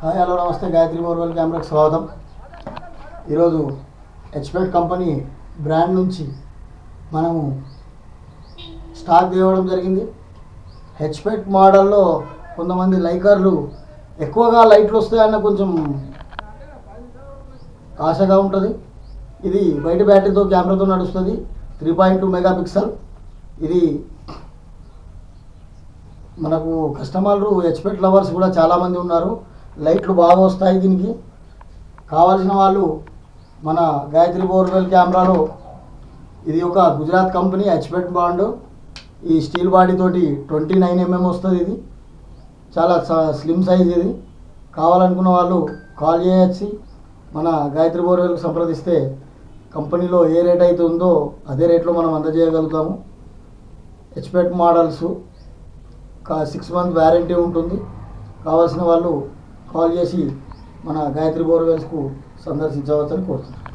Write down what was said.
Hi hello నమస్తే Gayatri borewell కెమెరాకి స్వాగతం. ఈరోజు హెచ్పెట్ కంపెనీ బ్రాండ్ నుంచి మనము స్టాక్ తేవడం జరిగింది. హెచ్పెట్ మోడల్లో కొంతమంది లైకర్లు ఎక్కువగా లైట్లు వస్తాయన్న కొంచెం ఆశగా ఉంటుంది. ఇది బయట బ్యాటరీతో కెమెరాతో నడుస్తుంది. 3.2 మెగాపిక్సెల్. ఇది మనకు కస్టమర్లు హెచ్పెట్ లవర్స్ కూడా చాలామంది ఉన్నారు. లైట్లు బాగా వస్తాయి. దీనికి కావాల్సిన వాళ్ళు మన గాయత్రి బోర్వెల్ కెమెరాలో ఇది ఒక గుజరాత్ కంపెనీ హెచ్పెట్ బ్రాండ్. ఈ స్టీల్ బాడీ తోటి 29 mm వస్తుంది. ఇది చాలా స్లిమ్ సైజ్. ఇది కావాలనుకున్న వాళ్ళు కాల్ చేయొచ్చు. మన గాయత్రి బోర్వెల్కి సంప్రదిస్తే కంపెనీలో ఏ రేట్ అయితే ఉందో అదే రేట్లో మనం అందజేయగలుగుతాము. హెచ్పెట్ మోడల్స్ 6 month వ్యారంటీ ఉంటుంది. కావాల్సిన వాళ్ళు కాల్ చేసి మన గాయత్రి బోర్వెల్స్కు సందర్శించవచ్చని కోరుతున్నాను.